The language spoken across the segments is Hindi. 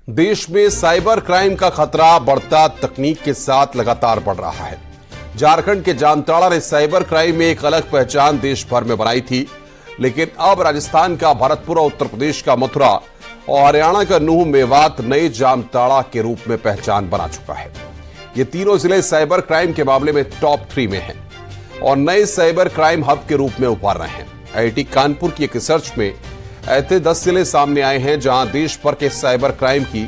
देश में साइबर क्राइम का खतरा बढ़ता तकनीक के साथ लगातार बढ़ रहा है। झारखंड के जामताड़ा ने साइबर क्राइम में एक अलग पहचान देश भर में बनाई थी, लेकिन अब राजस्थान का भरतपुर, उत्तर प्रदेश का मथुरा और हरियाणा का नूह मेवात नए जामताड़ा के रूप में पहचान बना चुका है। ये तीनों जिले साइबर क्राइम के मामले में टॉप 3 में हैं और नए साइबर क्राइम हब के रूप में उभर रहे हैं। आईआईटी कानपुर की एक रिसर्च में ऐसे 10 जिले सामने आए हैं जहां देश भर के साइबर क्राइम की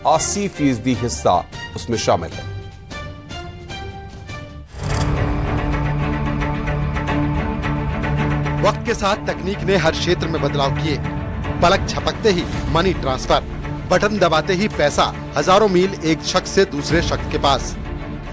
80% हिस्सा उसमें शामिल है। वक्त के साथ तकनीक ने हर क्षेत्र में बदलाव किए। पलक झपकते ही मनी ट्रांसफर, बटन दबाते ही पैसा हजारों मील एक शख्स से दूसरे शख्स के पास।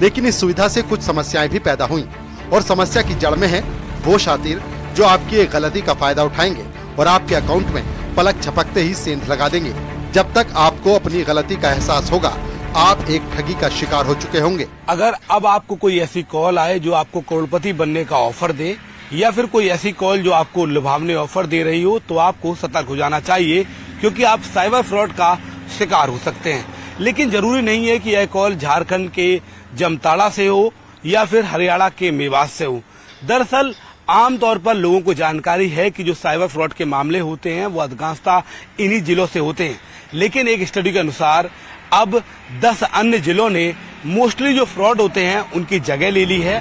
लेकिन इस सुविधा से कुछ समस्याएं भी पैदा हुई और समस्या की जड़ में है वो शातिर जो आपकी एक गलती का फायदा उठाएंगे और आपके अकाउंट में पलक झपकते ही सेंध लगा देंगे। जब तक आपको अपनी गलती का एहसास होगा, आप एक ठगी का शिकार हो चुके होंगे। अगर अब आपको कोई ऐसी कॉल आए जो आपको करोड़पति बनने का ऑफर दे, या फिर कोई ऐसी कॉल जो आपको लुभावने ऑफर दे रही हो, तो आपको सतर्क हो जाना चाहिए, क्योंकि आप साइबर फ्रॉड का शिकार हो सकते हैं। लेकिन जरूरी नहीं है कि यह कॉल झारखंड के जामताड़ा से हो या फिर हरियाणा के मेवात से हो। दरअसल आमतौर पर लोगों को जानकारी है कि जो साइबर फ्रॉड के मामले होते हैं वो अधिकांशतः इन्हीं जिलों से होते हैं। लेकिन एक स्टडी के अनुसार अब 10 अन्य जिलों ने मोस्टली जो फ्रॉड होते हैं उनकी जगह ले ली है।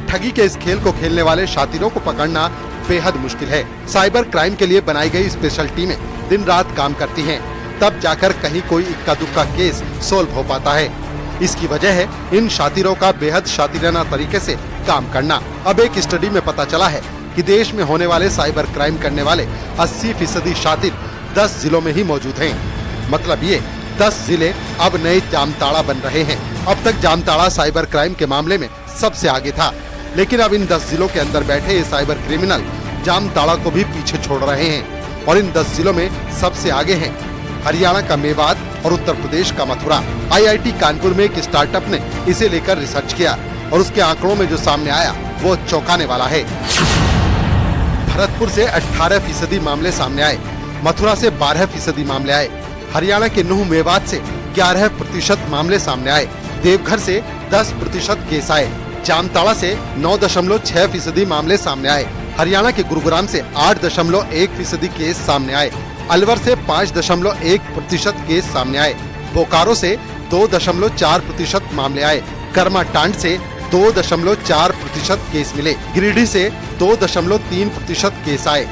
ठगी के इस खेल को खेलने वाले शातिरों को पकड़ना बेहद मुश्किल है। साइबर क्राइम के लिए बनाई गई स्पेशल टीमें दिन रात काम करती हैं, तब जाकर कहीं कोई इक्का दुक्का केस सोल्व हो पाता है। इसकी वजह है इन शातिरों का बेहद शातिराना तरीके से काम करना। अब एक स्टडी में पता चला है कि देश में होने वाले साइबर क्राइम करने वाले 80% शातिर 10 जिलों में ही मौजूद हैं। मतलब ये 10 जिले अब नए जामताड़ा बन रहे हैं। अब तक जामताड़ा साइबर क्राइम के मामले में सबसे आगे था, लेकिन अब इन 10 जिलों के अंदर बैठे ये साइबर क्रिमिनल जामताड़ा को भी पीछे छोड़ रहे हैं और इन 10 जिलों में सबसे आगे हैं हरियाणा का मेवात और उत्तर प्रदेश का मथुरा। आईआईटी कानपुर में एक स्टार्टअप ने इसे लेकर रिसर्च किया और उसके आंकड़ों में जो सामने आया वो चौंकाने वाला है। भरतपुर से 18% मामले सामने आए, मथुरा से 12% मामले आए, हरियाणा के नूह मेवात से 11% मामले सामने आए, देवघर से 10% केस आए, जामताड़ा से 9.6% मामले सामने आए, हरियाणा के गुरुग्राम से 8.1% केस सामने आए, अलवर से 5.1% केस सामने आए, बोकारो से 2.4% मामले आए, करमाटांड से 2.4% केस मिले, गिरिडीह से 2.3% केस आए।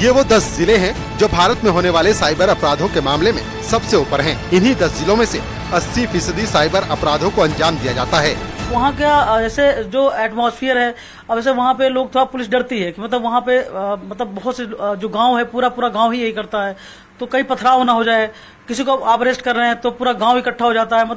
ये वो 10 जिले हैं जो भारत में होने वाले साइबर अपराधों के मामले में सबसे ऊपर हैं। इन्हीं 10 जिलों में से 80% साइबर अपराधों को अंजाम दिया जाता है। वहाँ का जैसे जो एटमॉस्फेयर है, अब जैसे वहाँ पे लोग थोड़ा पुलिस डरती है कि मतलब वहाँ पे मतलब बहुत से जो गांव है पूरा गांव ही यही करता है, तो कहीं पथराव ना हो जाए, किसी को आप अरेस्ट कर रहे हैं तो पूरा गांव इकट्ठा हो जाता है,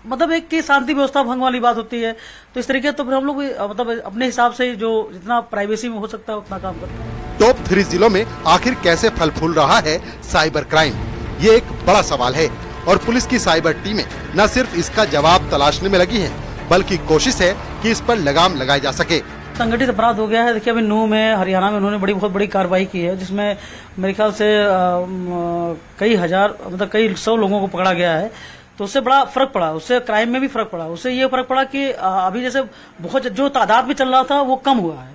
मतलब एक की शांति व्यवस्था भंग वाली बात होती है। तो इस तरीके तो फिर हम लोग मतलब अपने हिसाब से जो जितना प्राइवेसी में हो सकता है उतना काम करते हैं। टॉप 3 जिलों में आखिर कैसे फल फूल रहा है साइबर क्राइम, ये एक बड़ा सवाल है और पुलिस की साइबर टीमें न सिर्फ इसका जवाब तलाशने में लगी है, बल्कि कोशिश है कि इस पर लगाम लगाई जा सके। संगठित अपराध हो गया है। देखिए अभी नूह में, हरियाणा में उन्होंने बहुत बड़ी कार्रवाई की है, जिसमें मेरे ख्याल से कई हजार मतलब कई 100 लोगों को पकड़ा गया है। तो उससे बड़ा फर्क पड़ा, उससे क्राइम में भी फर्क पड़ा। उससे ये फर्क पड़ा कि अभी जैसे बहुत जो तादाद में चल रहा था वो कम हुआ है।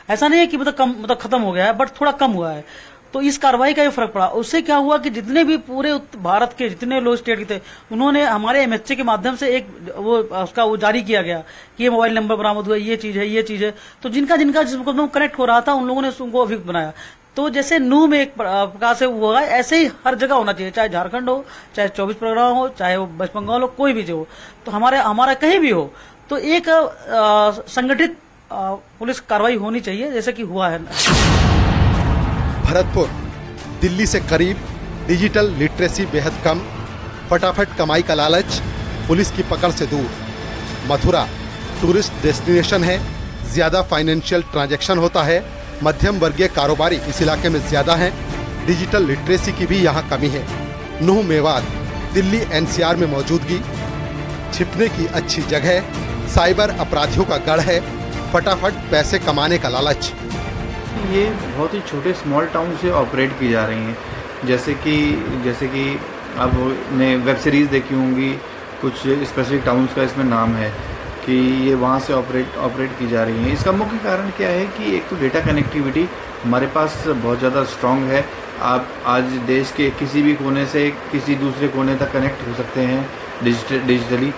ऐसा नहीं है कि मतलब खत्म हो गया है, बट थोड़ा कम हुआ है। तो इस कार्रवाई का ये फर्क पड़ा। उससे क्या हुआ कि जितने भी पूरे भारत के जितने लोग स्टेट के थे, उन्होंने हमारे एमएचए के माध्यम से एक वो जारी किया गया कि ये मोबाइल नंबर बरामद हुआ, ये चीज है। तो जिनका जिस मुकदमे कनेक्ट हो रहा था उन लोगों ने उनको अभियुक्त बनाया। तो जैसे नूह में एक प्रकार से हुआ, ऐसे ही हर जगह होना चाहिए, चाहे झारखंड हो, चाहे 24 परगना हो, चाहे वो वेस्ट बंगाल हो, कोई भी हो, तो हमारा कहीं भी हो, तो एक संगठित पुलिस कार्रवाई होनी चाहिए, जैसे कि हुआ है। भरतपुर दिल्ली से करीब, डिजिटल लिटरेसी बेहद कम, फटाफट कमाई का लालच, पुलिस की पकड़ से दूर। मथुरा टूरिस्ट डेस्टिनेशन है, ज्यादा फाइनेंशियल ट्रांजैक्शन होता है, मध्यम वर्गीय कारोबारी इस इलाके में ज्यादा हैं, डिजिटल लिटरेसी की भी यहाँ कमी है। नूह मेवात दिल्ली एनसीआर में मौजूदगी, छिपने की अच्छी जगह, साइबर अपराधियों का गढ़ है, फटाफट पैसे कमाने का लालच। ये बहुत ही छोटे स्मॉल टाउन से ऑपरेट की जा रही हैं। जैसे कि अब ने वेब सीरीज़ देखी होंगी, कुछ स्पेसिफिक टाउन्स का इसमें नाम है कि ये वहाँ से ऑपरेट की जा रही हैं। इसका मुख्य कारण क्या है कि एक तो डेटा कनेक्टिविटी हमारे पास बहुत ज़्यादा स्ट्रॉन्ग है। आप आज देश के किसी भी कोने से किसी दूसरे कोने तक कनेक्ट हो सकते हैं डिजिटली,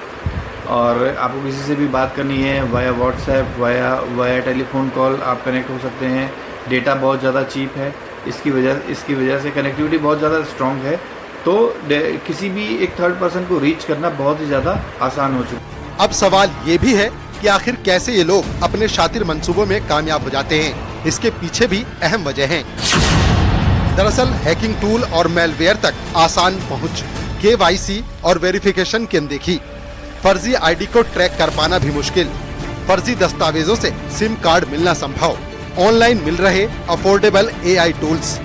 और आपको किसी से भी बात करनी है via WhatsApp, via telephone call आप कनेक्ट हो सकते हैं। डेटा बहुत ज़्यादा चीप है, इसकी वजह से कनेक्टिविटी बहुत ज़्यादा स्ट्रॉन्ग है, तो किसी भी एक थर्ड पर्सन को रीच करना बहुत ही ज़्यादा आसान हो चुका है। अब सवाल ये भी है कि आखिर कैसे ये लोग अपने शातिर मंसूबों में कामयाब हो जाते हैं। इसके पीछे भी अहम वजह है। दरअसल हैकिंग टूल और मेलवेयर तक आसान पहुंच, KYC और वेरिफिकेशन की अनदेखी, फर्जी ID को ट्रैक कर पाना भी मुश्किल, फर्जी दस्तावेजों से सिम कार्ड मिलना संभव, ऑनलाइन मिल रहे अफोर्डेबल AI टूल्स।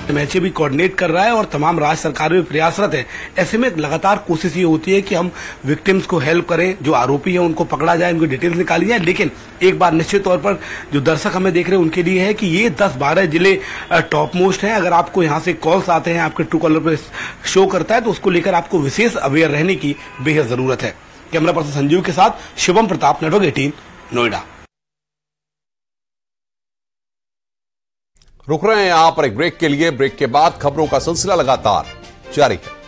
MHA भी कोऑर्डिनेट कर रहा है और तमाम राज्य सरकारें भी प्रयासरत है। ऐसे में लगातार कोशिश ये होती है कि हम विक्टिम्स को हेल्प करें, जो आरोपी हैं उनको पकड़ा जाए, उनकी डिटेल्स निकाली जाए। लेकिन एक बात निश्चित तौर पर जो दर्शक हमें देख रहे हैं उनके लिए है कि ये 10-12 जिले टॉप मोस्ट हैं। अगर आपको यहाँ से कॉल्स आते हैं, आपके ट्रू कॉलर पर शो करता है, तो उसको लेकर आपको विशेष अवेयर रहने की बेहद जरूरत है। कैमरा पर्सन संजीव के साथ शिवम प्रताप, नेटवर्क 18, नोएडा। रुक रहे हैं यहाँ पर एक ब्रेक के लिए। ब्रेक के बाद खबरों का सिलसिला लगातार जारी है।